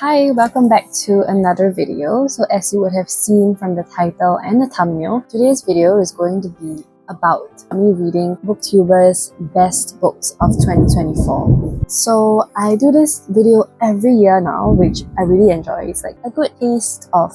Hi, welcome back to another video. So as you would have seen from the title and the thumbnail, today's video is going to be about me reading booktubers' best books of 2024. So I do this video every year now, which I really enjoy. It's like a good taste of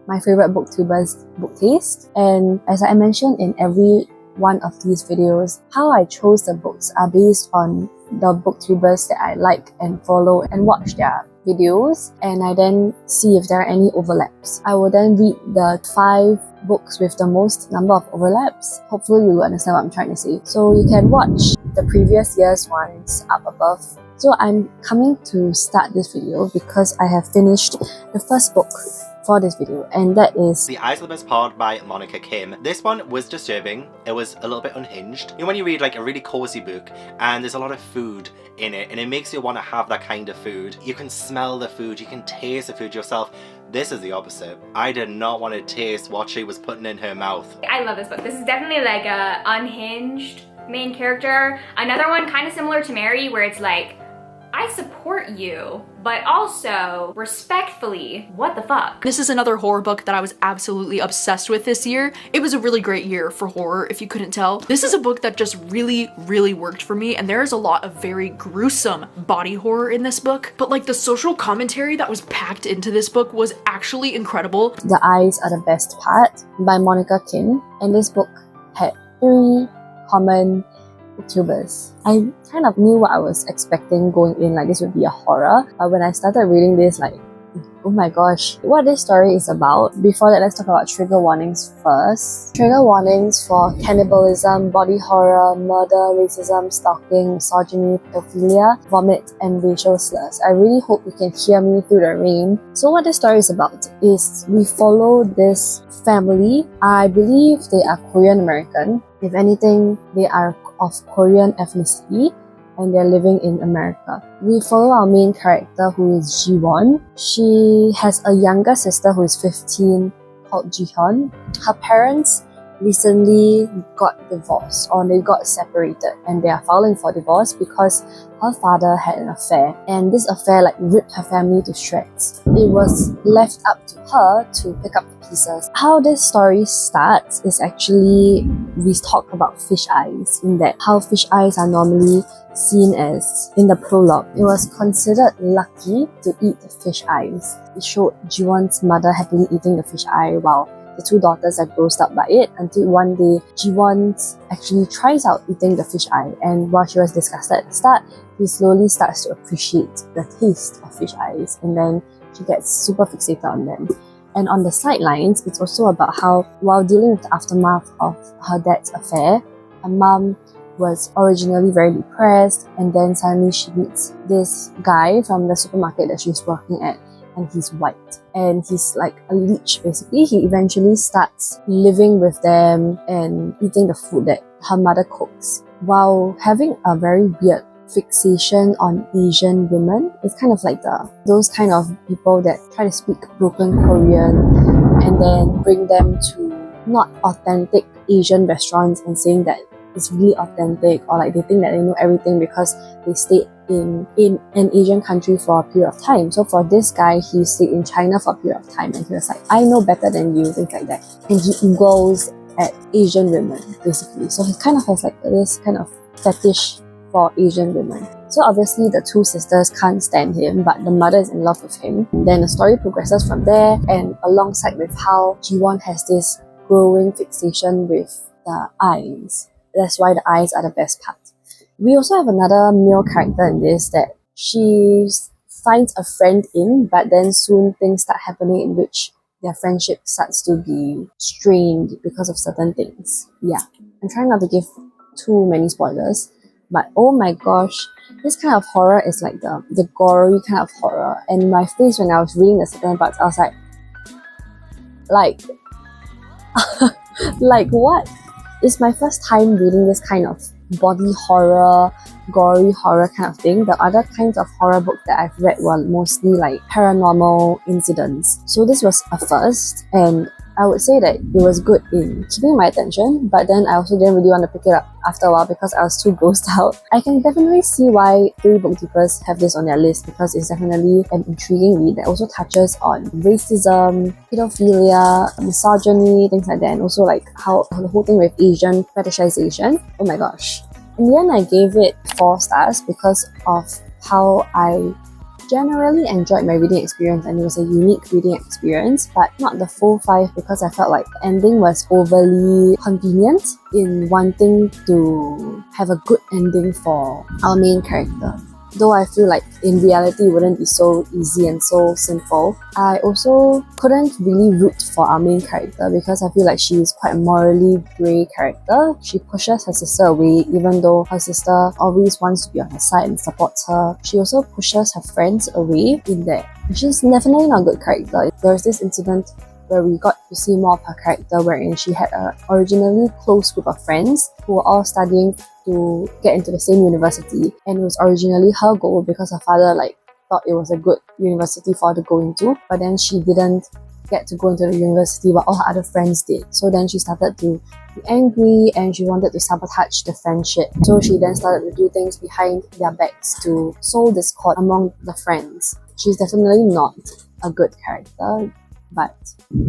my favorite booktubers' book taste. And as I mentioned in every one of these videos, how I chose the books are based on the booktubers that I like and follow and watch their videos, and I then see if there are any overlaps. I will then read the 5 books with the most number of overlaps. Hopefully you understand what I'm trying to say. So you can watch the previous year's ones up above. So I'm coming to start this video because I have finished the first book for this video, and that is The Eyes of the Best Part by Monica Kim. This one was disturbing. It was a little bit unhinged. You know when you read like a really cozy book and there's a lot of food in it and it makes you want to have that kind of food. You can smell the food, you can taste the food yourself. This is the opposite. I did not want to taste what she was putting in her mouth. I love this book. This is definitely like a unhinged main character. Another one kind of similar to Mary where it's like, I support you, but also respectfully, what the fuck? This is another horror book that I was absolutely obsessed with this year. It was a really great year for horror, if you couldn't tell. This is a book that just really worked for me, and there is a lot of very gruesome body horror in this book, but like the social commentary that was packed into this book was actually incredible. The Eyes Are the Best Part by Monica Kim, and this book had 3 common booktubers. I kind of knew what I was expecting going in, like this would be a horror, but when I started reading this, like, oh my gosh, what this story is about. Before that, let's talk about trigger warnings first. Trigger warnings for cannibalism, body horror, murder, racism, stalking, misogyny, pedophilia, vomit, and racial slurs. I really hope you can hear me through the rain. So what this story is about is we follow this family. I believe they are Korean American. If anything, they are of Korean ethnicity and they're living in America. We follow our main character who is Ji-won. She has a younger sister who is 15 called Ji-hyun. Her parents recently got divorced, or they got separated, and they are filing for divorce because her father had an affair, and this affair like ripped her family to shreds. It was left up to her to pick up the pieces. How this story starts is actually we talk about fish eyes, in that how fish eyes are normally seen as in the prologue. It was considered lucky to eat the fish eyes. It showed Ji-won's mother happily eating the fish eye while the 2 daughters are grossed up by it, until one day Ji-won actually tries out eating the fish eye, and while she was disgusted at the start, he slowly starts to appreciate the taste of fish eyes, and then she gets super fixated on them. And on the sidelines, it's also about how, while dealing with the aftermath of her dad's affair, her mom was originally very depressed, and then suddenly she meets this guy from the supermarket that she's working at, and he's white. And he's like a leech basically. He eventually starts living with them and eating the food that her mother cooks, while having a very weird fixation on Asian women. It's kind of like those kind of people that try to speak broken Korean and then bring them to not authentic Asian restaurants and saying that it's really authentic, or like they think that they know everything because they stayed in an Asian country for a period of time. So for this guy, he stayed in China for a period of time, and he was like, I know better than you, things like that. And he goes at Asian women, basically. So he kind of has like this kind of fetish for Asian women. So obviously the 2 sisters can't stand him, but the mother is in love with him. Then the story progresses from there, and alongside with how Ji-won has this growing fixation with the eyes. That's why the eyes are the best part. We also have another male character in this that she finds a friend in, but then soon things start happening in which their friendship starts to be strained because of certain things. Yeah, I'm trying not to give too many spoilers, but oh my gosh, this kind of horror is like the gory kind of horror. And my face when I was reading the certain parts, I was like like what? It's my first time reading this kind of body horror, gory horror kind of thing. The other kinds of horror books that I've read were mostly like paranormal incidents. So this was a first, and I would say that it was good in keeping my attention, but then I also didn't really want to pick it up after a while because I was too grossed out. I can definitely see why 3 booktubers have this on their list because it's definitely an intriguing read that also touches on racism, pedophilia, misogyny, things like that, and also like how the whole thing with Asian fetishization. Oh my gosh. In the end, I gave it 4 stars because of how I generally enjoyed my reading experience, and it was a unique reading experience, but not the full 5 because I felt like the ending was overly convenient in wanting to have a good ending for our main character. Though I feel like in reality it wouldn't be so easy and so simple, I also couldn't really root for our main character because I feel like she is quite a morally grey character. She pushes her sister away even though her sister always wants to be on her side and supports her. She also pushes her friends away in there. She's definitely not a good character. There was this incident where we got to see more of her character wherein she had a originally close group of friends who were all studying to get into the same university, and it was originally her goal because her father thought it was a good university for her to go into, but then she didn't get to go into the university but all her other friends did. So then she started to be angry and she wanted to sabotage the friendship. So she then started to do things behind their backs to sow discord among the friends. She's definitely not a good character, but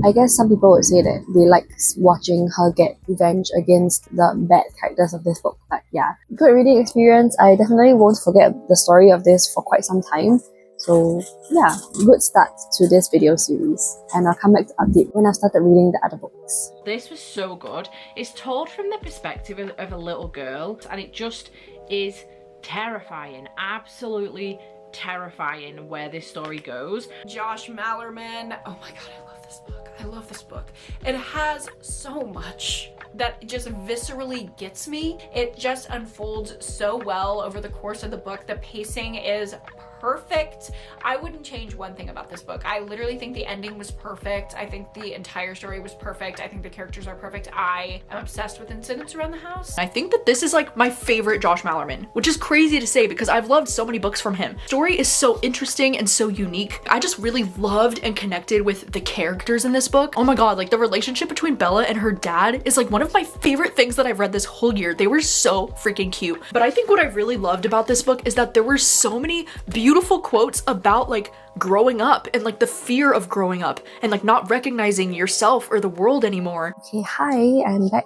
I guess some people would say that they like watching her get revenge against the bad characters of this book. But yeah, good reading experience. I definitely won't forget the story of this for quite some time. So yeah, good start to this video series, and I'll come back to update when I've started reading the other books. This was so good. It's told from the perspective of a little girl, and it just is terrifying, absolutely terrifying where this story goes. Josh Malerman, oh my god, I love this book. I love this book. It has so much that just viscerally gets me. It just unfolds so well over the course of the book. The pacing is perfect. I wouldn't change one thing about this book. I literally think the ending was perfect. I think the entire story was perfect. I think the characters are perfect. I am obsessed with Incidents Around the House. I think that this is like my favorite Josh Malerman, which is crazy to say because I've loved so many books from him. The story is so interesting and so unique. I just really loved and connected with the characters in this book. Oh my god, like the relationship between Bella and her dad is like one of my favorite things that I've read this whole year. They were so freaking cute. But I think what I really loved about this book is that there were so many beautiful quotes about like growing up and like the fear of growing up and like not recognizing yourself or the world anymore. Okay, hi, I'm back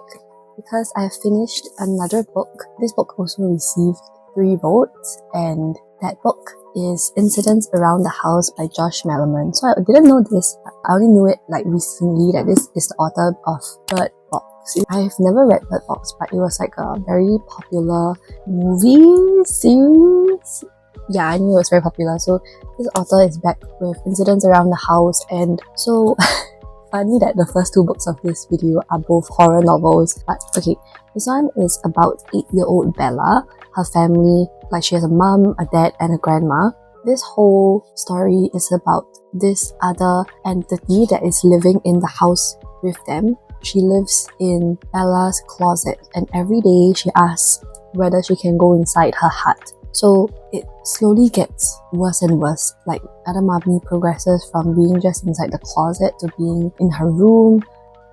because I have finished another book. This book also received 3 votes, and that book is Incidents Around the House by Josh Malerman. So I didn't know this. I only knew it like recently that this is the author of Bird Box. I've never read Bird Box, but it was like a very popular movie series. Yeah, I knew it was very popular. So this author is back with Incidents Around the House, and so funny that the first 2 books of this video are both horror novels. But okay, this one is about 8-year-old Bella. Her family, like she has a mom, a dad, and a grandma. This whole story is about this other entity that is living in the house with them. She lives in Bella's closet, and every day she asks whether she can go inside her hut. So it slowly gets worse and worse. Like Adamami progresses from being just inside the closet to being in her room,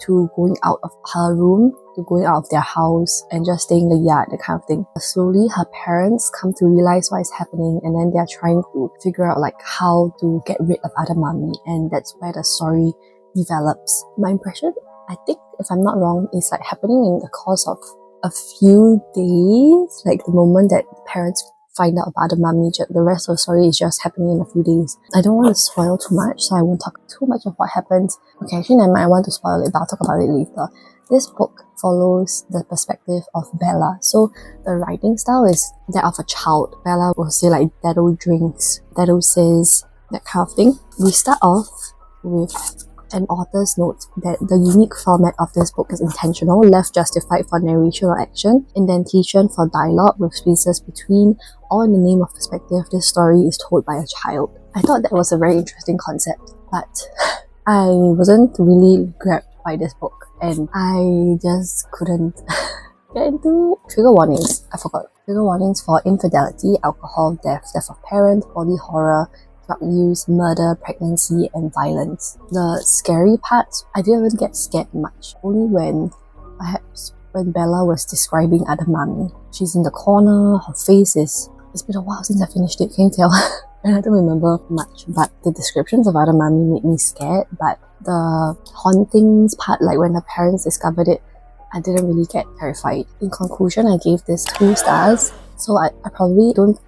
to going out of her room, to going out of their house and just staying in the yard, that kind of thing. Slowly her parents come to realize what is happening, and then they are trying to figure out like how to get rid of Adamami, and that's where the story develops. My impression, I think if I'm not wrong, is like happening in the course of a few days. Like the moment that parents find out about Adamami, the rest of the story is just happening in a few days. I don't want to spoil too much, so I won't talk too much of what happens. Okay, actually I want to spoil it, but I'll talk about it later. This book follows the perspective of Bella. So the writing style is that of a child. Bella will say like Dado drinks, Dado says, that kind of thing. We start off with an author's note that the unique format of this book is intentional, left justified for narration or action, indentation for dialogue with spaces between, all in the name of perspective. This story is told by a child. I thought that was a very interesting concept, but I wasn't really grabbed by this book, and I just couldn't get into it. Trigger warnings, I forgot. Trigger warnings for infidelity, alcohol, death of parent, body horror, drug use, murder, pregnancy, and violence. The scary parts, I didn't even get scared much. Only when, perhaps, when Bella was describing Adamami. She's in the corner, her face is... It's been a while since I finished it, can you tell? And I don't remember much, but the descriptions of Adamami made me scared, but the hauntings part, like when the parents discovered it, I didn't really get terrified. In conclusion, I gave this 2 stars. So I probably don't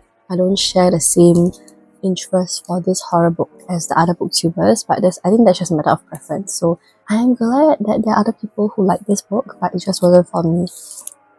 share the same interest for this horror book as the other booktubers, but I think that's just a matter of preference. So I'm glad that there are other people who like this book, but it just wasn't for me.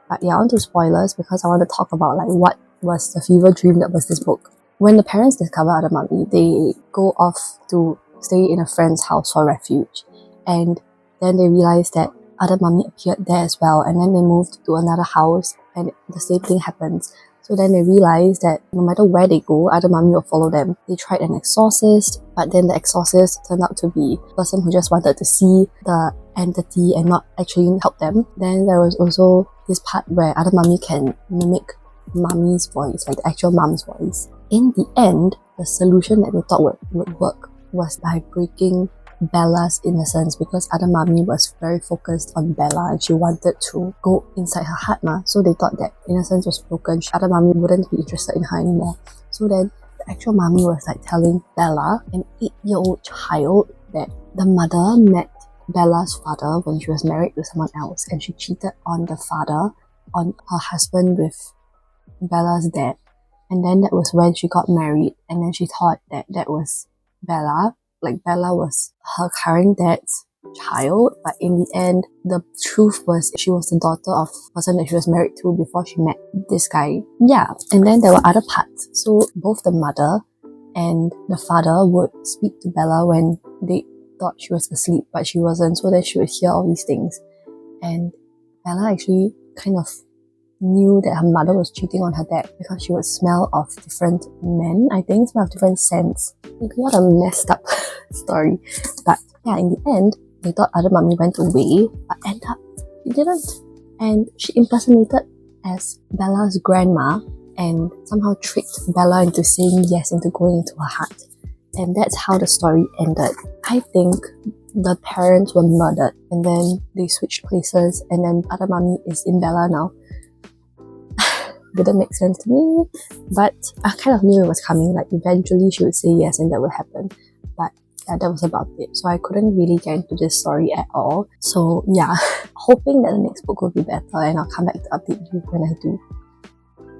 But yeah, on to spoilers, because I want to talk about like what was the fever dream that was this book. When the parents discover Adamami, they go off to stay in a friend's house for refuge, and then they realize that Adamami appeared there as well, and then they moved to another house and the same thing happens. So then they realize that no matter where they go, Adamami will follow them. They tried an exorcist, but then the exorcist turned out to be a person who just wanted to see the entity and not actually help them. Then there was also this part where Adamami can mimic Mummy's voice, like the actual mom's voice. In the end, the solution that they thought would work was by breaking Bella's innocence, because Adamami was very focused on Bella and she wanted to go inside her heart ma. So they thought that innocence was broken, Adamami wouldn't be interested in her anymore. So then the actual mommy was like telling Bella, an 8-year-old child, that the mother met Bella's father when she was married to someone else, and she cheated on the father, on her husband with Bella's dad. And then that was when she got married, and then she thought that that was Bella, like Bella was her current dad's child, but in the end, the truth was she was the daughter of the person that she was married to before she met this guy. Yeah, and then there were other parts. So both the mother and the father would speak to Bella when they thought she was asleep, but she wasn't, so that she would hear all these things. And Bella actually kind of knew that her mother was cheating on her dad because she would smell of different men, I think, smell of different scents. What a messed up story. But yeah, in the end, they thought Adamami went away, but ended up she didn't. And she impersonated as Bella's grandma and somehow tricked Bella into saying yes, into going into her heart. And that's how the story ended. I think the parents were murdered and then they switched places, and then Adamami is in Bella now. Didn't make sense to me, but I kind of knew it was coming, like eventually she would say yes and that would happen. But yeah, that was about it. So I couldn't really get into this story at all. So yeah, hoping that the next book will be better, and I'll come back to update you when I do.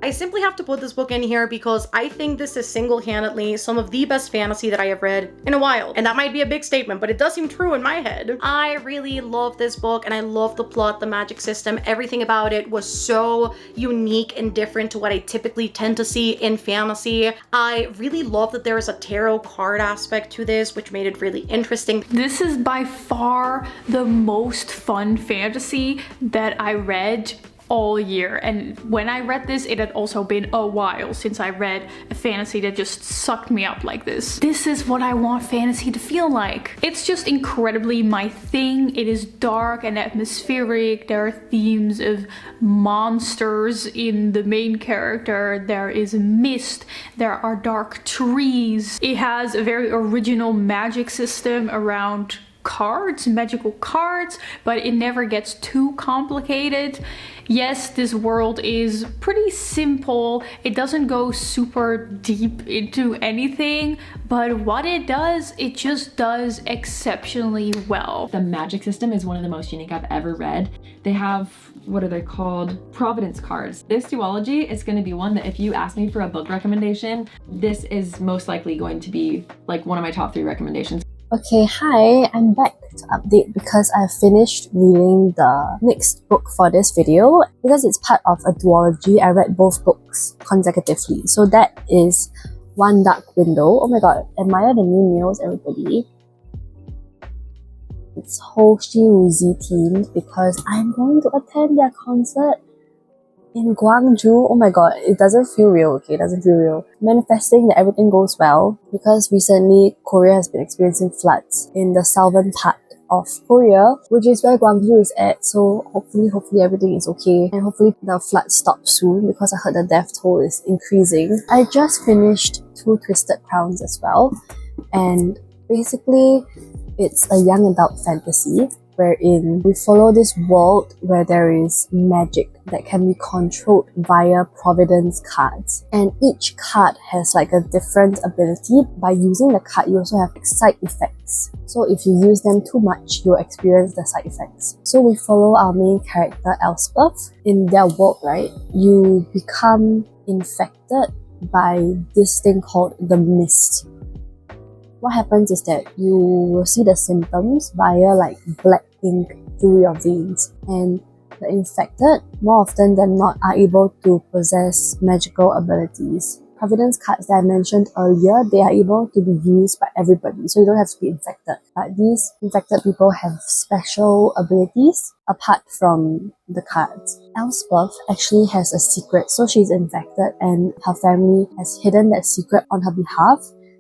I simply have to put this book in here because I think this is single-handedly some of the best fantasy that I have read in a while. And that might be a big statement, but it does seem true in my head. I really love this book, and I love the plot, the magic system, everything about it was so unique and different to what I typically tend to see in fantasy. I really love that there is a tarot card aspect to this, which made it really interesting. This is by far the most fun fantasy that I read all year, and when I read this, it had also been a while since I read a fantasy that just sucked me up like this. This is what I want fantasy to feel like. It's just incredibly my thing. It is dark and atmospheric. There are themes of monsters in the main character. There is mist. There are dark trees. It has a very original magic system around cards, magical cards, but it never gets too complicated. Yes, this world is pretty simple. It doesn't go super deep into anything, but what it does, it just does exceptionally well. The magic system is one of the most unique I've ever read. They have, what are they called? Providence cards. This duology is going to be one that if you ask me for a book recommendation, this is most likely going to be like one of my top 3 recommendations. Okay, hi, I'm back to update because I've finished reading the next book for this video. Because it's part of a duology, I read both books consecutively. So that is One Dark Window. Oh my god, admire the new nails, everybody. It's Hoshi Wuzi themed because I'm going to attend their concert in Gwangju. Oh my god, it doesn't feel real, okay? It doesn't feel real. Manifesting that everything goes well because recently Korea has been experiencing floods in the southern part of Korea, which is where Gwangju is at. So hopefully everything is okay, and hopefully the flood stops soon because I heard the death toll is increasing. I just finished Two Twisted Crowns as well, and basically it's a young adult fantasy wherein we follow this world where there is magic that can be controlled via Providence cards. And each card has like a different ability. By using the card, you also have side effects. So if you use them too much, you'll experience the side effects. So we follow our main character, Elspeth. In their world, right, you become infected by this thing called the mist. What happens is that you will see the symptoms via like black ink through your veins, and the infected, more often than not, are able to possess magical abilities. Providence cards that I mentioned earlier, they are able to be used by everybody, so you don't have to be infected. But these infected people have special abilities apart from the cards. Elspeth actually has a secret, so she's infected and her family has hidden that secret on her behalf,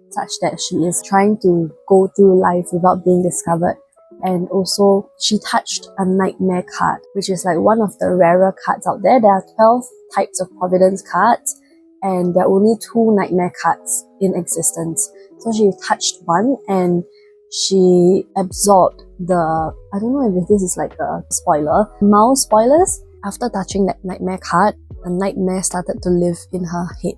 such that she is trying to go through life without being discovered. And also, she touched a nightmare card, which is like one of the rarer cards out there. There are 12 types of Providence cards, and there are only 2 nightmare cards in existence. So she touched one and she absorbed the, I don't know if this is like a spoiler, mouse spoilers. After touching that nightmare card, a nightmare started to live in her head.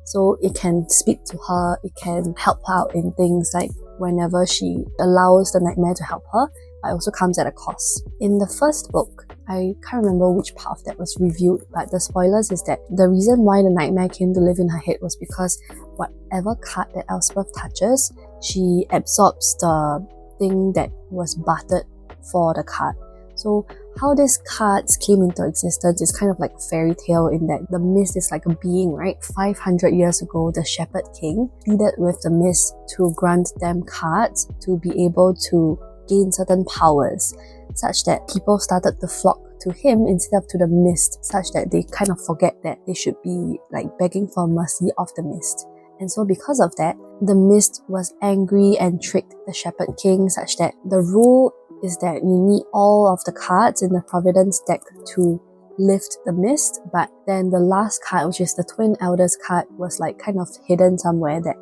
So it can speak to her, it can help her out in things like whenever she allows the nightmare to help her, but it also comes at a cost. In the first book, I can't remember which part of that was reviewed, but the spoilers is that the reason why the nightmare came to live in her head was because whatever card that Elspeth touches, she absorbs the thing that was bartered for the card. So how these cards came into existence is kind of like a fairy tale in that the mist is like a being, right? 500 years ago, the Shepherd King pleaded with the mist to grant them cards to be able to gain certain powers, such that people started to flock to him instead of to the mist, such that they kind of forget that they should be like begging for mercy of the mist. And so because of that, the mist was angry and tricked the Shepherd King, such that the rule is that you need all of the cards in the Providence deck to lift the mist, but then the last card, which is the Twin Elders card, was like kind of hidden somewhere that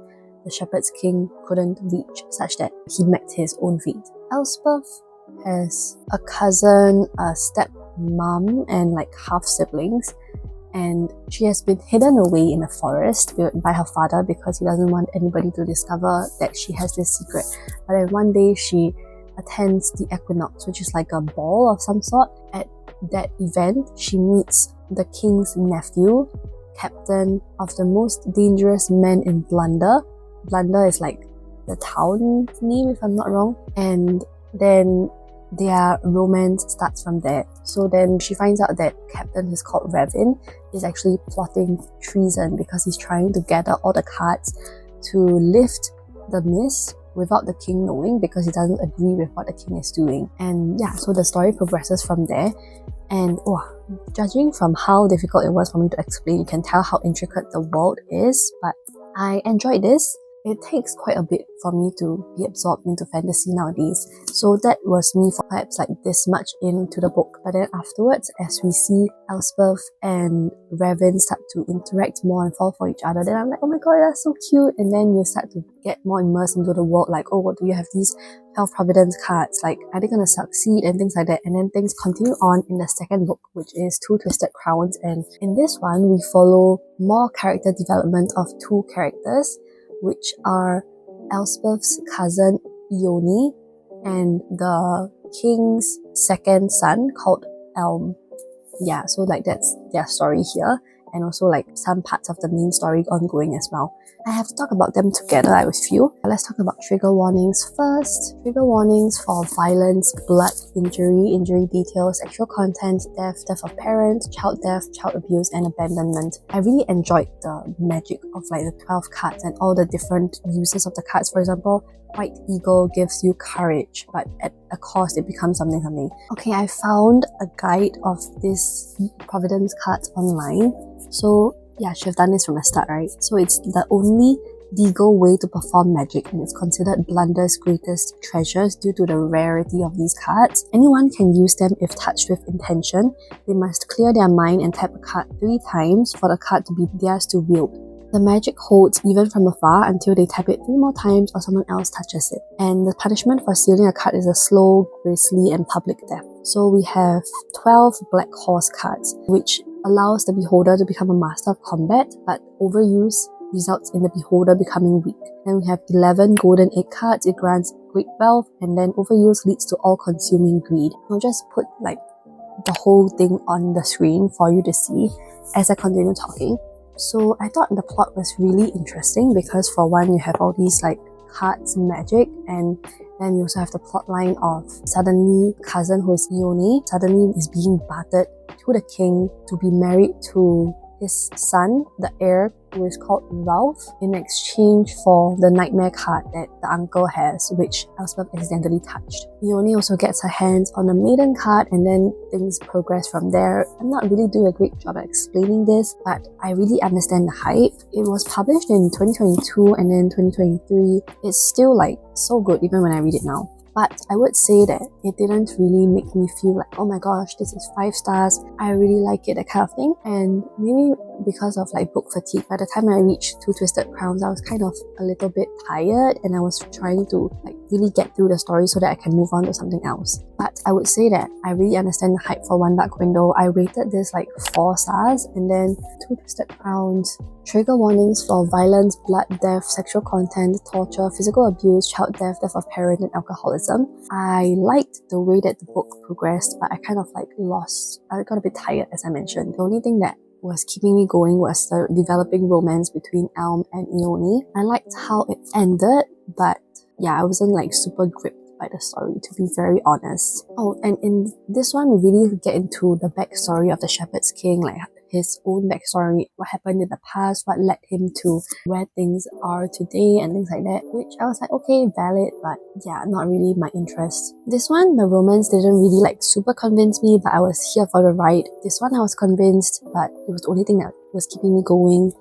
the Shepherd's King couldn't reach, such that he met his own fate. Elspeth has a cousin, a stepmom, and like half siblings, and she has been hidden away in a forest by her father because he doesn't want anybody to discover that she has this secret. But then one day she attends the equinox, which is like a ball of some sort. At that event, she meets the king's nephew, captain of the most dangerous men in Blunder. Blunder is like the town name, if I'm not wrong. And then their romance starts from there. So then she finds out that Captain, who's called Revin, is actually plotting treason because he's trying to gather all the cards to lift the mist without the king knowing, because he doesn't agree with what the king is doing. And yeah, so the story progresses from there. And judging from how difficult it was for me to explain, you can tell how intricate the world is, but I enjoyed this. It takes quite a bit for me to be absorbed into fantasy nowadays. So that was me for perhaps like this much into the book. But then afterwards, as we see Elspeth and Revin start to interact more and fall for each other, then I'm like, oh my god, that's so cute. And then you start to get more immersed into the world, like, oh, what do you have these 12 Providence cards? Like, are they going to succeed and things like that? And then things continue on in the second book, which is Two Twisted Crowns. And in this one, we follow more character development of 2 characters, which are Elspeth's cousin Ione and the king's second son called Elm. Yeah, so like that's their story here, and also like some parts of the main story ongoing as well. I have to talk about them together, I would feel. Let's talk about trigger warnings first. Trigger warnings for violence, blood, injury details, sexual content, death of parents, child death, child abuse, and abandonment. I really enjoyed the magic of like the 12 cards and all the different uses of the cards. For example, White Eagle gives you courage, but at a cost it becomes something. Okay, I found a guide of this Providence cards online. So yeah, should have done this from the start, right? So it's the only legal way to perform magic, and it's considered Blunder's greatest treasures due to the rarity of these cards. Anyone can use them if touched with intention. They must clear their mind and tap a card 3 times for the card to be theirs to wield. The magic holds even from afar until they tap it 3 more times or someone else touches it. And the punishment for stealing a card is a slow, grisly, and public death. So we have 12 Black Horse cards, which allows the beholder to become a master of combat, but overuse results in the beholder becoming weak. Then we have 11 Golden Egg cards. It grants great wealth, and then overuse leads to all-consuming greed. I'll just put like the whole thing on the screen for you to see as I continue talking. So I thought the plot was really interesting because for one, you have all these like cards magic, and then you also have the plot line of suddenly cousin who is Ione suddenly is being bartered to the king to be married to his son, the heir, who is called Ralph, in exchange for the nightmare card that the uncle has, which Elspeth accidentally touched. Ione also gets her hands on the maiden card, and then things progress from there. I'm not really doing a great job at explaining this, but I really understand the hype. It was published in 2022 and then 2023. It's still like so good even when I read it now. But I would say that it didn't really make me feel like, oh my gosh, this is 5 stars, I really like it, that kind of thing. And maybe because of like book fatigue, by the time I reached Two Twisted Crowns, I was kind of a little bit tired, and I was trying to like really get through the story so that I can move on to something else. But I would say that I really understand the hype for One Dark Window. I rated this like 4 stars, and then Two Twisted Crowns, trigger warnings for violence, blood, death, sexual content, torture, physical abuse, child death, death of parent, and alcoholism. I liked the way that the book progressed, but I kind of like I got a bit tired, as I mentioned. The only thing that was keeping me going was the developing romance between Elm and Ione. I liked how it ended, but yeah, I wasn't like super gripped by the story, to be very honest. Oh, and in this one, we really get into the backstory of the Shepherd's King, like his own backstory, what happened in the past, what led him to where things are today, and things like that, which I was like, okay, valid, but yeah, not really my interest. This one, the romance didn't really like super convince me, but I was here for the ride. This one I was convinced, but it was the only thing that was keeping me going.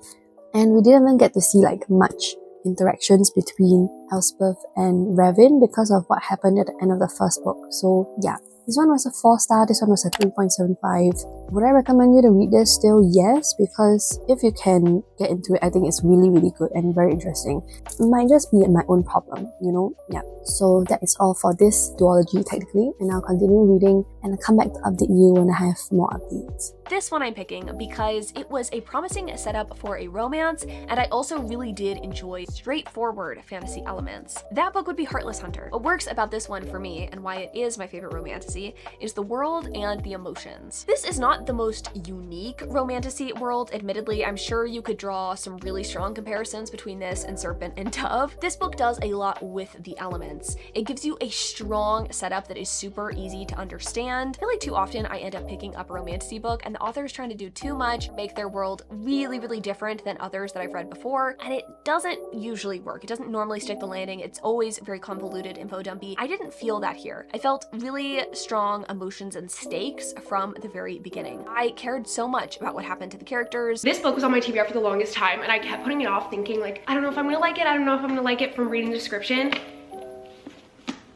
And we didn't even get to see like much interactions between Elspeth and Revin because of what happened at the end of the first book. So yeah, this one was a 4 star, this one was a 3.75. Would I recommend you to read this still? Yes, because if you can get into it, I think it's really, really good and very interesting. It might just be my own problem, you know? Yeah. So that is all for this duology technically, and I'll continue reading and I'll come back to update you when I have more updates. This one I'm picking because it was a promising setup for a romance, and I also really did enjoy straightforward fantasy elements. That book would be Heartless Hunter. What works about this one for me, and why it is my favorite romantasy, is the world and the emotions. This is not the most unique romantasy world, admittedly. I'm sure you could draw some really strong comparisons between this and Serpent and Dove. This book does a lot with the elements. It gives you a strong setup that is super easy to understand. I feel like too often I end up picking up a romantasy book and the author is trying to do too much, make their world really, really different than others that I've read before, and it doesn't usually work. It doesn't normally stick the landing. It's always very convoluted, info dumpy. I didn't feel that here. I felt really strong emotions and stakes from the very beginning. I cared so much about what happened to the characters. This book was on my TBR for the longest time, and I kept putting it off thinking like, I don't know if I'm gonna like it. I don't know if I'm gonna like it from reading the description.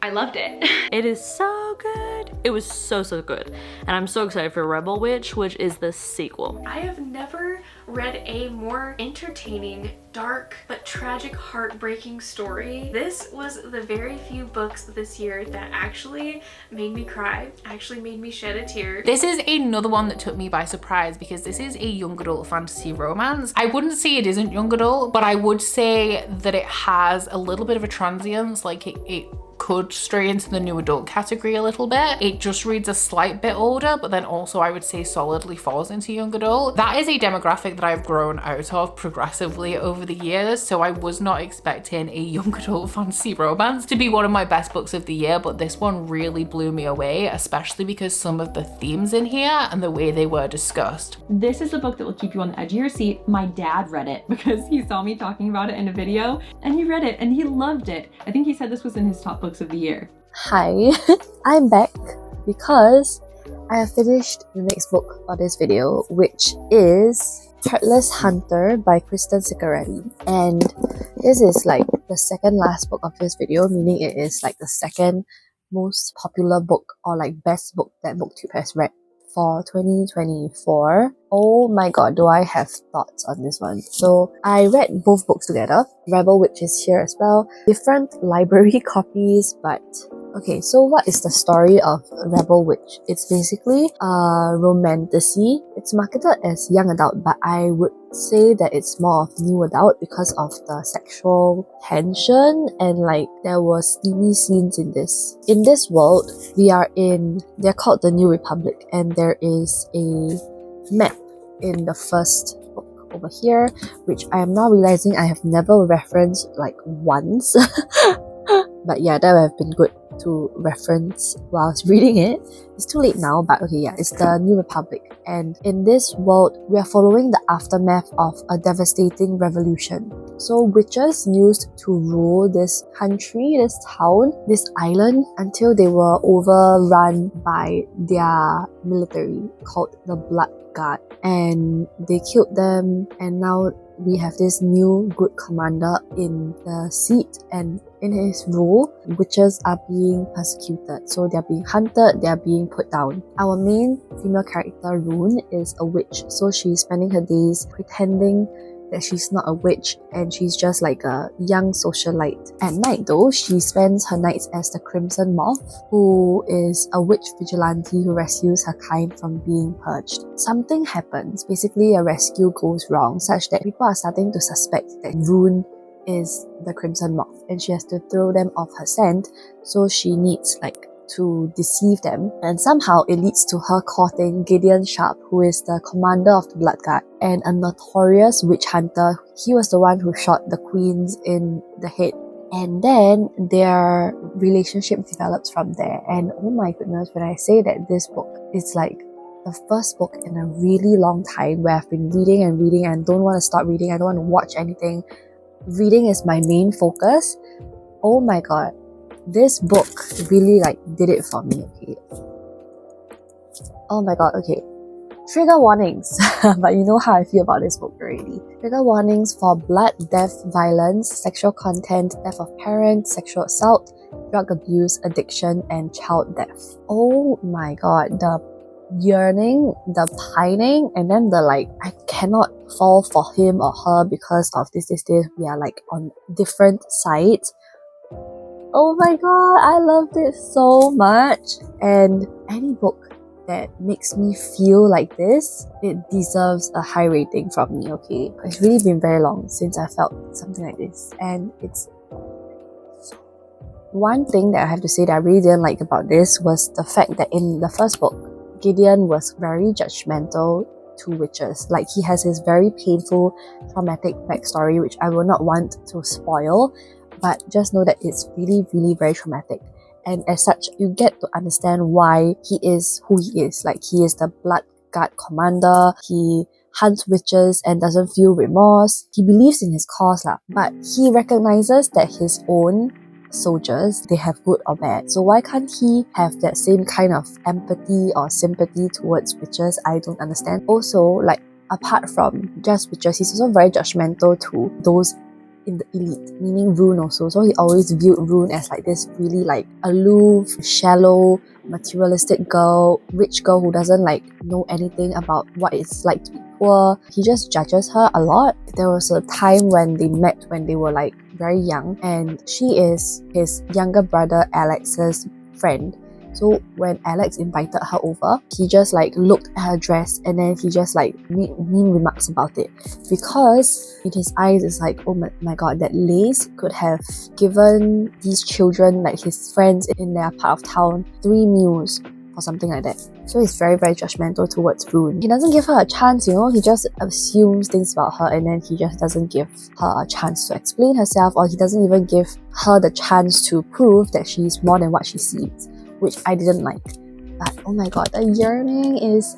I loved it. It is so good. It was so good. And I'm so excited for Rebel Witch, which is the sequel. I have never read a more entertaining, dark, but tragic, heartbreaking story. This was the very few books this year that actually made me cry, actually made me shed a tear. This is another one that took me by surprise because this is a young adult fantasy romance. I wouldn't say it isn't young adult, but I would say that it has a little bit of a transience, like it could stray into the new adult category a little bit. It just reads a slight bit older, but then also I would say solidly falls into young adult. That is a demographic that I've grown out of progressively over the years, so I was not expecting a young adult fantasy romance to be one of my best books of the year, but this one really blew me away, especially because some of the themes in here and the way they were discussed. This is a book that will keep you on the edge of your seat. My dad read it because he saw me talking about it in a video, and he read it and he loved it. I think he said this was in his top books of the year. Hi, I'm back because I have finished the next book for this video, which is Heartless Hunter by Kristen Ciccarelli. And This is like the second last book of this video, meaning it is like the second most popular book or like best book that BookTube has read for 2024. Oh my god, do I have thoughts on this one. So I read both books together. Rebel Witch is here as well. Different library copies, but okay, so what is the story of Rebel Witch? It's basically a romantasy. It's marketed as young adult, but I would say that it's more of new adult because of the sexual tension and like there was steamy scenes in this. In this world, they're called the New Republic, and there is a map in the first book over here, which I am now realizing I have never referenced like once. But yeah, that would have been good to reference while I was reading it. It's too late now, but okay, yeah, it's the New Republic. And in this world, we are following the aftermath of a devastating revolution. So witches used to rule this country, this town, this island until they were overrun by their military called the Blood Guard. And they killed them, and now we have this new good commander in the seat, and in his rule, witches are being persecuted. So they're being hunted, they're being put down. Our main female character, Rune, is a witch. So she's spending her days pretending that she's not a witch and she's just like a young socialite. At night though, she spends her nights as the Crimson Moth, who is a witch vigilante who rescues her kind from being purged. Something happens, basically a rescue goes wrong such that people are starting to suspect that Rune is the Crimson Moth and she has to throw them off her scent, so she needs like to deceive them, and somehow it leads to her courting Gideon Sharp, who is the commander of the Blood Guard and a notorious witch hunter. He was the one who shot the queens in the head, and then their relationship develops from there. And oh my goodness, when I say that this book is like the first book in a really long time where I've been reading and reading and don't want to stop reading, I don't want to watch anything, reading is my main focus. Oh my god, this book really like did it for me. Okay, oh my god, okay, trigger warnings. But you know how I feel about this book already. Trigger warnings for blood, death, violence, sexual content, death of parents, sexual assault, drug abuse, addiction, and child death. Oh my god, the yearning, the pining, and then the like, I cannot fall for him or her because of this. We are like on different sides. Oh my god, I loved it so much. And any book that makes me feel like this, it deserves a high rating from me, okay? It's really been very long since I felt something like this, and it's so... One thing that I have to say that I really didn't like about this was the fact that in the first book, Gideon was very judgmental to witches. Like, he has his very painful, traumatic backstory, which I will not want to spoil, but just know that it's really, really very traumatic. And as such, you get to understand why he is who he is. Like, he is the Blood Guard commander, he hunts witches and doesn't feel remorse. He believes in his cause, but he recognizes that his own soldiers, they have good or bad. So why can't he have that same kind of empathy or sympathy towards witches? I don't understand. Also, like, apart from just witches, he's also very judgmental to those in the elite, meaning Rune also. So he always viewed Rune as like this really like aloof, shallow, materialistic rich girl who doesn't like know anything about what it's like to be poor. He just judges her a lot. There was a time when they met when they were like very young, and she is his younger brother Alex's friend. So when Alex invited her over, he just like looked at her dress and then he just like made mean remarks about it, because in his eyes it's like, oh my god, that lace could have given these children, like his friends in their part of town, 3 meals or something like that. So he's very, very judgmental towards Rune. He doesn't give her a chance, you know, he just assumes things about her and then he just doesn't give her a chance to explain herself, or he doesn't even give her the chance to prove that she's more than what she seems, which I didn't like. But oh my god, the yearning is...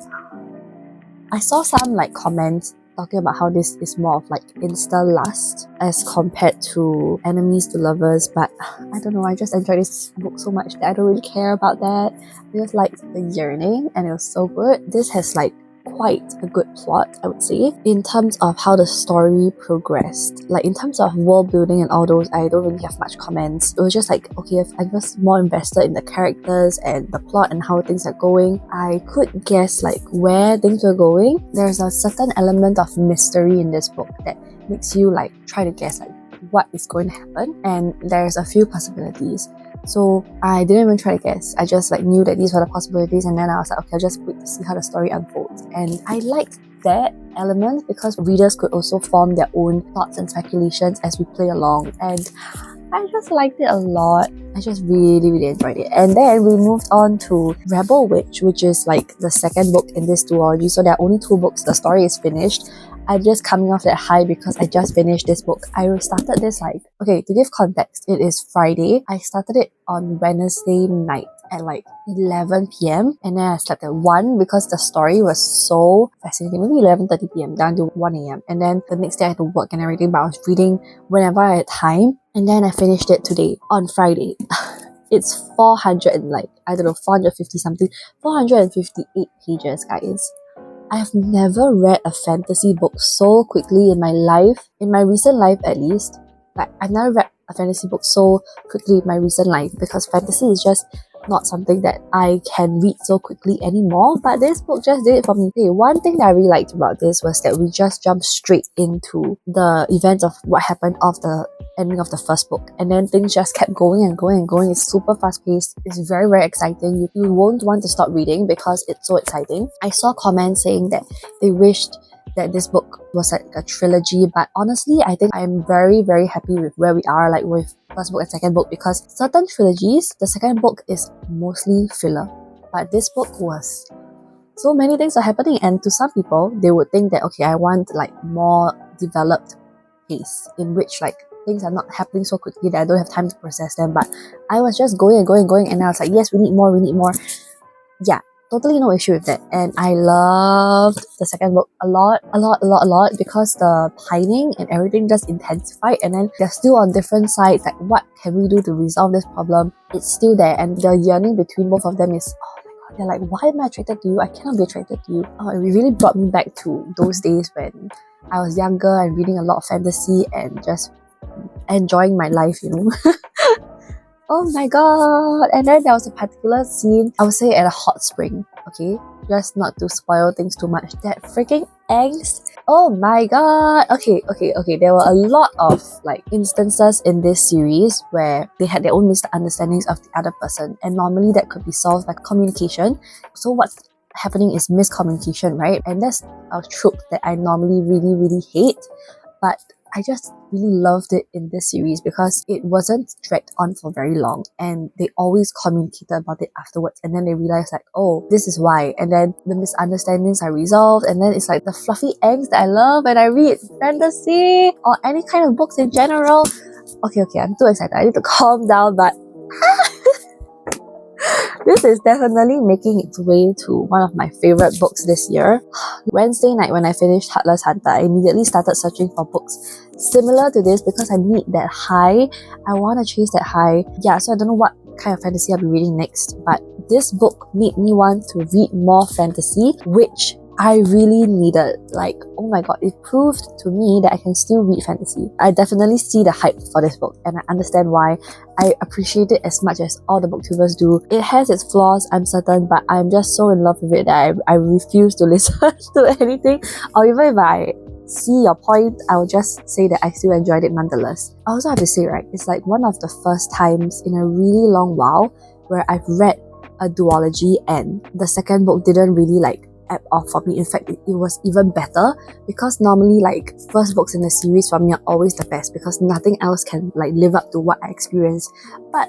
I saw some like comments talking about how this is more of like insta lust as compared to enemies to lovers, but I don't know, I just enjoyed this book so much that I don't really care about that. I just liked the yearning and it was so good. This has like quite a good plot, I would say. In terms of how the story progressed, like in terms of world building and all those, I don't really have much comments. It was just like, okay, if I was more invested in the characters and the plot and how things are going, I could guess like where things were going. There's a certain element of mystery in this book that makes you like try to guess like what is going to happen, and there's a few possibilities. So I didn't even try to guess. I just like knew that these were the possibilities, and then I was like, okay, I'll just wait to see how the story unfolds. And I liked that element because readers could also form their own thoughts and speculations as we play along, and I just liked it a lot. I just really enjoyed it. And then we moved on to Rebel Witch, which is like the second book in this duology. So there are only 2 books. The story is finished. I'm just coming off that high because I just finished this book. I started this like, okay, to give context, it is Friday. I started it on Wednesday night at like 11 p.m. and then I slept at 1 because the story was so fascinating. Maybe 11:30 p.m. down to 1 a.m. And then the next day I had to work and everything, but I was reading whenever I had time. And then I finished it today on Friday. It's 400 and like, I don't know, 450 something, 458 pages, guys. I have never read a fantasy book so quickly in my life, in my recent life at least. Like, I've never read a fantasy book so quickly in my recent life because fantasy is just not something that I can read so quickly anymore, but this book just did it for me. Okay, one thing that I really liked about this was that we just jumped straight into the events of what happened of the ending of the first book, and then things just kept going and going and going. It's super fast paced. It's very exciting. You won't want to stop reading because it's so exciting. I saw comments saying that they wished that this book was like a trilogy, but honestly I think I'm very happy with where we are, like with first book and second book, because certain trilogies, the second book is mostly filler, but this book was so many things are happening, and to some people they would think that okay, I want like more developed pace in which like things are not happening so quickly that I don't have time to process them, but I was just going and I was like, yes, we need more. Yeah, totally no issue with that. And I loved the second book a lot because the pining and everything just intensified, and then they're still on different sides, like what can we do to resolve this problem? It's still there, and the yearning between both of them is, oh my god, they're like, why am I attracted to you? I cannot be attracted to you. Oh, it really brought me back to those days when I was younger and reading a lot of fantasy and just enjoying my life, you know. Oh my god. And then there was a particular scene, I would say at a hot spring, okay, just not to spoil things too much, that freaking angst, oh my god. Okay, there were a lot of like instances in this series where they had their own misunderstandings of the other person, and normally that could be solved by communication. So what's happening is miscommunication, right? And that's a trope that I normally really hate, but I just really loved it in this series because it wasn't dragged on for very long, and they always communicated about it afterwards, and then they realized like, oh, this is why, and then the misunderstandings are resolved, and then it's like the fluffy angst that I love when I read fantasy or any kind of books in general. Okay, I'm too excited. I need to calm down, but this is definitely making its way to one of my favorite books this year. Wednesday night when I finished Heartless Hunter, I immediately started searching for books similar to this because I need that high. I want to chase that high. Yeah, so I don't know what kind of fantasy I'll be reading next, but this book made me want to read more fantasy, which I really needed. Like, oh my god, it proved to me that I can still read fantasy. I definitely see the hype for this book, and I understand why. I appreciate it as much as all the booktubers do. It has its flaws, I'm certain, but I'm just so in love with it that I refuse to listen to anything, or even if I see your point, I will just say that I still enjoyed it nonetheless. I also have to say, right, it's like one of the first times in a really long while where I've read a duology and the second book didn't really like ebb off for me. In fact, it was even better, because normally like first books in the series for me are always the best because nothing else can like live up to what I experienced. But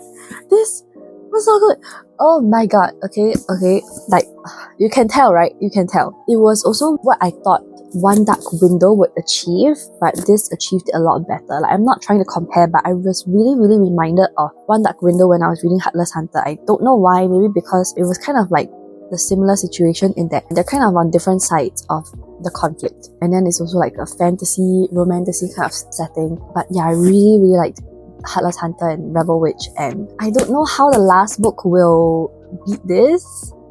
this was so good. Oh my god. Okay, like you can tell, right? You can tell. It was also what I thought One Dark Window would achieve, but this achieved it a lot better. Like, I'm not trying to compare, but I was really reminded of One Dark Window when I was reading Heartless Hunter. I don't know why, maybe because it was kind of like the similar situation in that they're kind of on different sides of the conflict, and then it's also like a fantasy, romantasy kind of setting. But yeah, I really liked Heartless Hunter and Rebel Witch, and I don't know how the last book will beat this,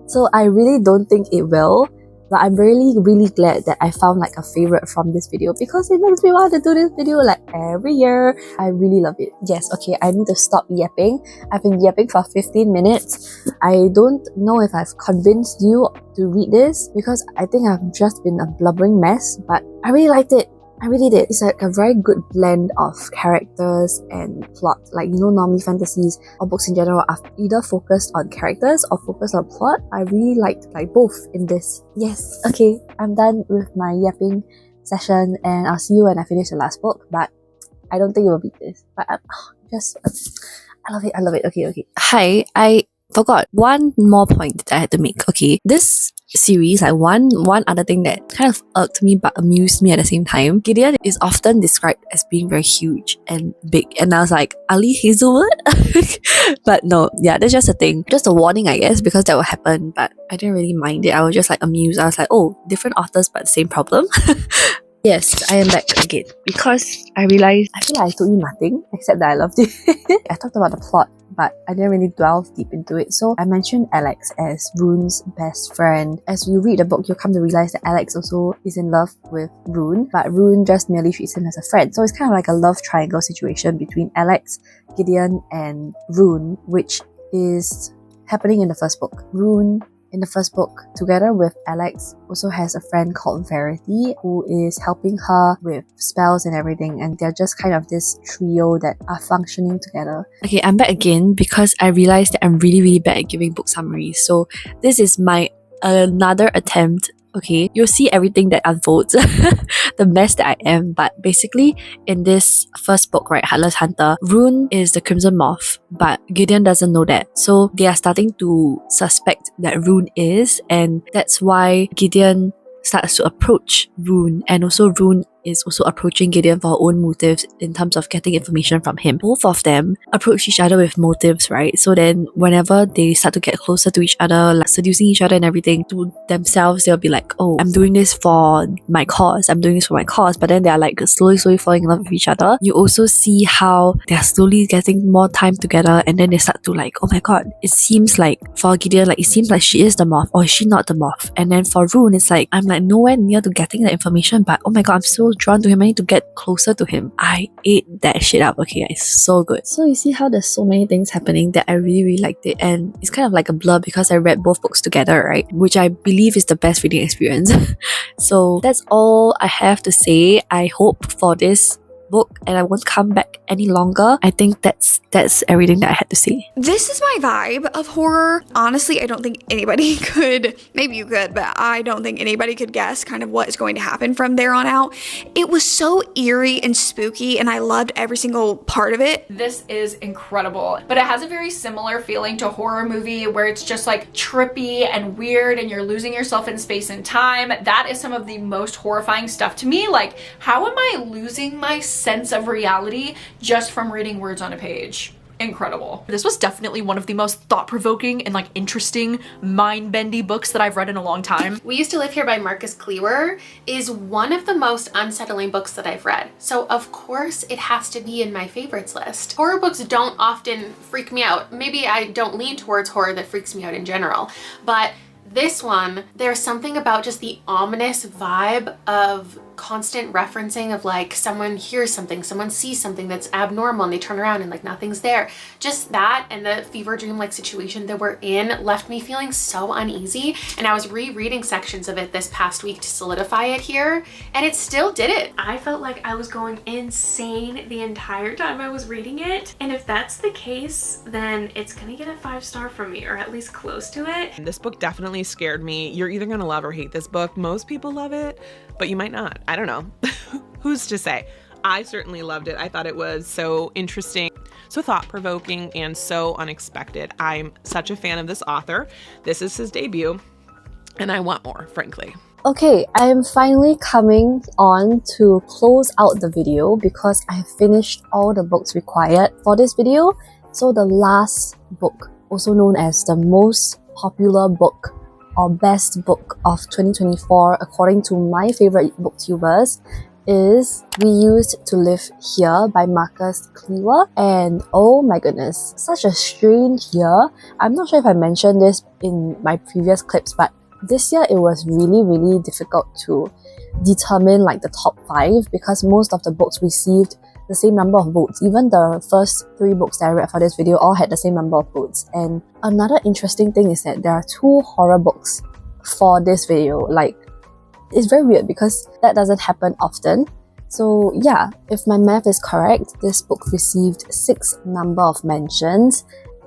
so I really don't think it will, But I'm really glad that I found like a favorite from this video because it makes me want to do this video like every year. I really love it. Yes, okay, I need to stop yapping. I've been yapping for 15 minutes. I don't know if I've convinced you to read this because I think I've just been a blubbering mess, but I really liked it. I really did. It's like a very good blend of characters and plot. Like, you know, normally fantasies or books in general are either focused on characters or focused on plot. I really liked like both in this. Yes, okay, I'm done with my yapping session and I'll see you when I finish the last book, but I don't think it will beat this. But I love it. Okay. Hi, I forgot one more point that I had to make. Okay, this series, like one other thing that kind of irked me but amused me at the same time, Gideon is often described as being very huge and big, and I was like, Ali Hazelwood? But no, yeah, that's just a thing. Just a warning, I guess, because that will happen, but I didn't really mind it. I was just like amused. I was like, oh, different authors but the same problem. Yes, I am back again because I realized I feel like I told you nothing except that I loved it. I talked about the plot, but I didn't really delve deep into it. So I mentioned Alex as Rune's best friend. As you read the book, you'll come to realize that Alex also is in love with Rune, but Rune just merely treats him as a friend. So it's kind of like a love triangle situation between Alex, Gideon, and Rune, which is happening in the first book. Rune in the first book, together with Alex, also has a friend called Verity who is helping her with spells and everything, and they're just kind of this trio that are functioning together. Okay, I'm back again because I realized that I'm really bad at giving book summaries, so this is my another attempt. Okay, you'll see everything that unfolds, the mess that I am. But basically, in this first book, right, Heartless Hunter, Rune is the Crimson Moth, but Gideon doesn't know that. So they are starting to suspect that Rune is, and that's why Gideon starts to approach Rune, and also Rune is also approaching Gideon for her own motives in terms of getting information from him. Both of them approach each other with motives, right? So then whenever they start to get closer to each other, like seducing each other and everything, to themselves, they'll be like, oh, I'm doing this for my cause. But then they're like slowly falling in love with each other. You also see how they're slowly getting more time together, and then they start to like, oh my god, it seems like for Gideon, like it seems like she is the moth, or is she not the moth? And then for Rune, it's like, I'm like nowhere near to getting the information, but oh my god, I'm so drawn to him. I need to get closer to him. I ate that shit up. Okay, it's so good. So you see how there's so many things happening that I really liked it, and it's kind of like a blur because I read both books together, right? Which I believe is the best reading experience. So that's all I have to say. I hope for this book and I won't come back any longer. I think that's everything that I had to say. This is my vibe of horror. Honestly, I don't think anybody could, maybe you could, but I don't think anybody could guess kind of what is going to happen from there on out. It was so eerie and spooky and I loved every single part of it. This is incredible, but it has a very similar feeling to a horror movie where it's just like trippy and weird and you're losing yourself in space and time. That is some of the most horrifying stuff to me. Like, how am I losing my sense of reality just from reading words on a page? Incredible. This was definitely one of the most thought-provoking and like interesting, mind-bendy books that I've read in a long time. We Used to Live Here by Marcus Klewer is one of the most unsettling books that I've read. So of course it has to be in my favorites list. Horror books don't often freak me out. Maybe I don't lean towards horror that freaks me out in general, but this one, there's something about just the ominous vibe of constant referencing of like someone hears something, someone sees something that's abnormal and they turn around and like nothing's there. Just that and the fever dream like situation that we're in left me feeling so uneasy, and I was rereading sections of it this past week to solidify it here, and it still did it. I felt like I was going insane the entire time I was reading it, and if that's the case, then it's gonna get a 5-star from me, or at least close to it. This book definitely scared me. You're either gonna love or hate this book. Most people love it, but you might not. I don't know. Who's to say? I certainly loved it. I thought it was so interesting, so thought-provoking, and so unexpected. I'm such a fan of this author. This is his debut, and I want more, frankly. Okay, I am finally coming on to close out the video because I have finished all the books required for this video. So the last book, also known as the most popular book or best book of 2024 according to my favorite booktubers, is We Used to Live Here by Marcus Klewer. And oh my goodness, such a strange year. I'm not sure if I mentioned this in my previous clips, but this year it was really difficult to determine like the top 5 because most of the books received the same number of votes. Even the first 3 books that I read for this video all had the same number of votes. And another interesting thing is that there are 2 horror books for this video. Like, it's very weird because that doesn't happen often. So yeah, if my math is correct, this book received 6 number of mentions.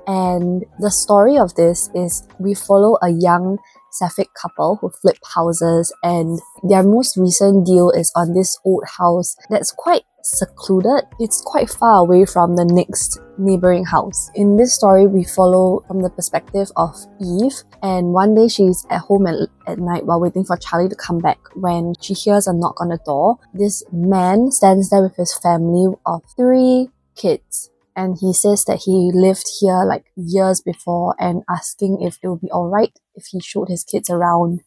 And the story of this is we follow a young sapphic couple who flip houses, and their most recent deal is on this old house that's quite secluded. It's quite far away from the next neighboring house. In this story, we follow from the perspective of Eve, and one day she's at home at night while waiting for Charlie to come back when she hears a knock on the door. This man stands there with his family of 3 kids. And he says that he lived here like years before and asking if it would be alright if he showed his kids around.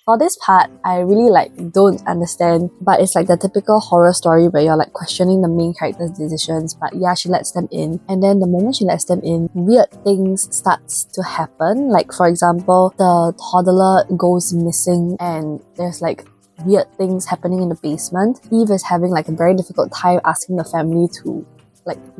For this part, I really don't understand, but it's like the typical horror story where you're like questioning the main character's decisions. But yeah, she lets them in, and then the moment she lets them in, weird things starts to happen. Like for example, the toddler goes missing and there's like weird things happening in the basement. Eve is having like a very difficult time asking the family to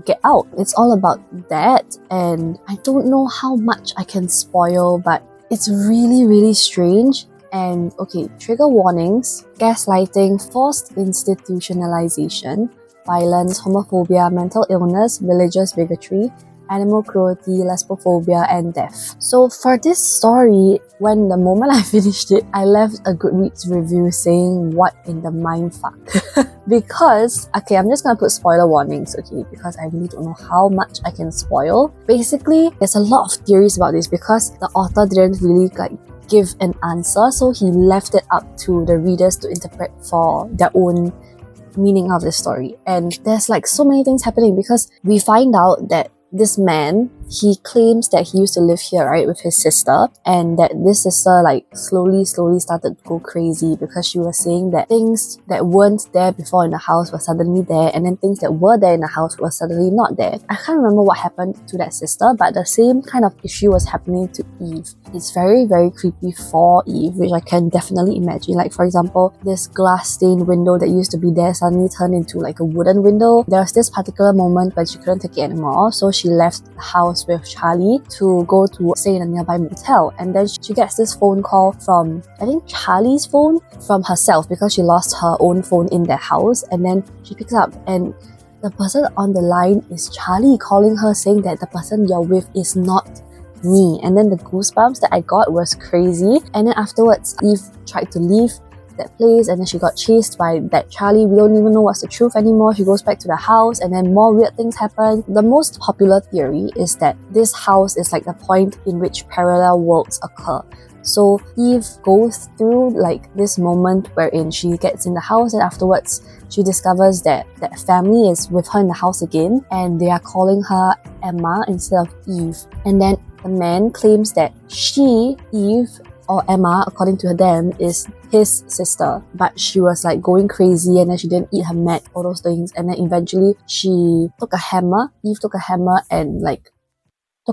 get out. It's all about that, and I don't know how much I can spoil, but it's really strange. And okay, trigger warnings: gaslighting, forced institutionalization, violence, homophobia, mental illness, religious bigotry, animal cruelty, lesbophobia, and death. So for this story, when the moment I finished it, I left a Goodreads review saying, what in the mindfuck? Because, okay, I'm just gonna put spoiler warnings, okay, because I really don't know how much I can spoil. Basically, there's a lot of theories about this because the author didn't really give an answer, so he left it up to the readers to interpret for their own meaning of the story. And there's so many things happening because we find out that this man, he claims that he used to live here, right, with his sister, and that this sister slowly started to go crazy because she was saying that things that weren't there before in the house were suddenly there, and then things that were there in the house were suddenly not there. I can't remember what happened to that sister, but the same kind of issue was happening to Eve. It's very creepy for Eve, which I can definitely imagine. Like for example, this glass stained window that used to be there suddenly turned into a wooden window. There was this particular moment when she couldn't take it anymore, so she left the house with Charlie to go to stay in a nearby motel, and then she gets this phone call from, I think, Charlie's phone from herself because she lost her own phone in their house. And then she picks up, and the person on the line is Charlie calling her saying that the person you're with is not me. And then the goosebumps that I got was crazy. And then afterwards, Eve tried to leave that place, and then she got chased by that Charlie. We don't even know what's the truth anymore. She goes back to the house, and then more weird things happen. The most popular theory is that this house is the point in which parallel worlds occur. So Eve goes through this moment wherein she gets in the house, and afterwards she discovers that that family is with her in the house again, and they are calling her Emma instead of Eve. And then the man claims that she, Eve, or Emma, according to them, is his sister, but she was going crazy, and then she didn't eat her mat, all those things, and then eventually Eve took a hammer and took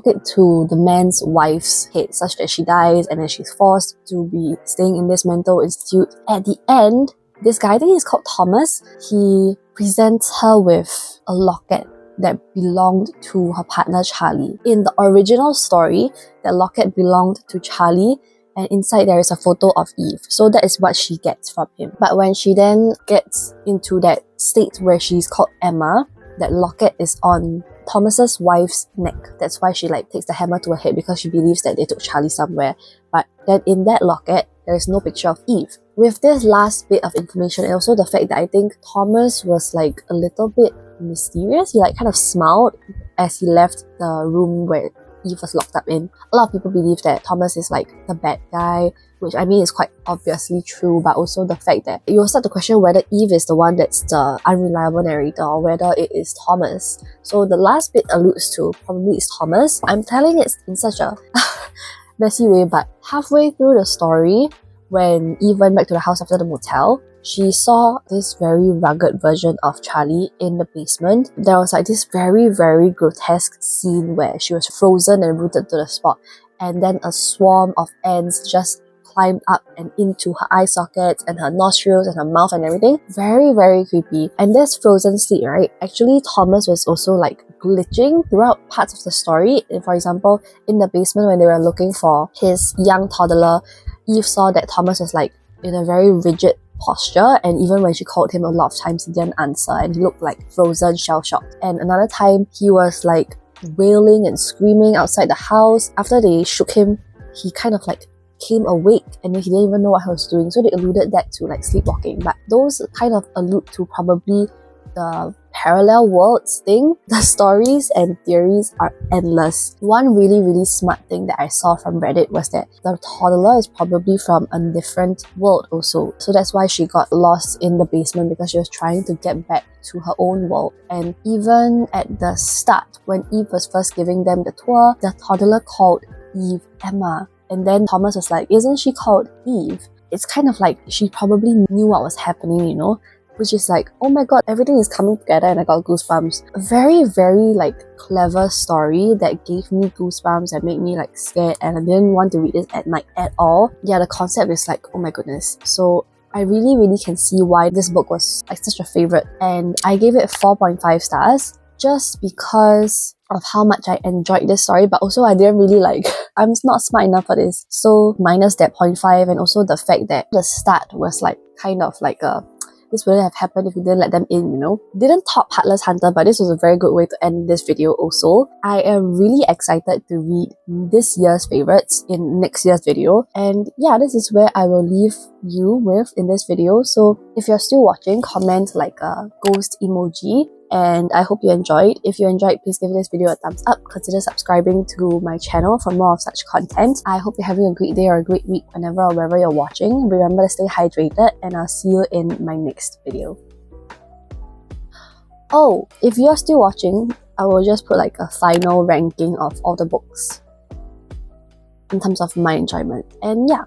it to the man's wife's head such that she dies, and then she's forced to be staying in this mental institute. At the end, this guy, I think he's called Thomas, he presents her with a locket that belonged to her partner Charlie. In the original story, that locket belonged to Charlie, and inside there is a photo of Eve. So that is what she gets from him. But when she then gets into that state where she's called Emma, that locket is on Thomas's wife's neck. That's why she takes the hammer to her head, because she believes that they took Charlie somewhere. But then in that locket, there is no picture of Eve. With this last bit of information, and also the fact that I think Thomas was a little bit mysterious. He kind of smiled as he left the room where Eve was locked up in. A lot of people believe that Thomas is the bad guy, which I mean is quite obviously true, but also the fact that you'll start to question whether Eve is the one that's the unreliable narrator or whether it is Thomas. So the last bit alludes to probably is Thomas. I'm telling it in such a messy way, but halfway through the story, when Eve went back to the house after the motel, she saw this very rugged version of Charlie in the basement. There was this very grotesque scene where she was frozen and rooted to the spot, and then a swarm of ants just climbed up and into her eye sockets and her nostrils and her mouth and everything. Very, very creepy. And this frozen sleep, right? Actually, Thomas was also like glitching throughout parts of the story. For example, in the basement when they were looking for his young toddler, Eve saw that Thomas was like in a very rigid posture, and even when she called him a lot of times he didn't answer and he looked like frozen, shell-shocked. And another time he was like wailing and screaming outside the house. After they shook him, he kind of like came awake and he didn't even know what he was doing, so they alluded that to like sleepwalking. But those kind of allude to probably the parallel worlds thing. The stories and theories are endless. One really, really smart thing that I saw from Reddit was that the toddler is probably from a different world also. So that's why she got lost in the basement, because she was trying to get back to her own world. And even at the start, when Eve was first giving them the tour, the toddler called Eve Emma. And then Thomas was like, isn't she called Eve? It's kind of like she probably knew what was happening, you know? Which is like, oh my god, everything is coming together and I got goosebumps. A very, very like clever story that gave me goosebumps and made me like scared, and I didn't want to read it at night at all. Yeah, the concept is like, oh my goodness. So I really, really can see why this book was like such a favorite, and I gave it 4.5 stars just because of how much I enjoyed this story, but also I didn't really like, I'm not smart enough for this. So minus that 0.5, and also the fact that the start was like kind of like a, this wouldn't have happened if you didn't let them in, you know? Didn't top Heartless Hunter, but this was a very good way to end this video also. I am really excited to read this year's favorites in next year's video. And yeah, this is where I will leave you with in this video. So if you're still watching, comment like a ghost emoji. And I hope you enjoyed. If you enjoyed, please give this video a thumbs up. Consider subscribing to my channel for more of such content. I hope you're having a great day or a great week whenever or wherever you're watching. Remember to stay hydrated, and I'll see you in my next video. Oh, if you're still watching, I will just put like a final ranking of all the books in terms of my enjoyment. And yeah.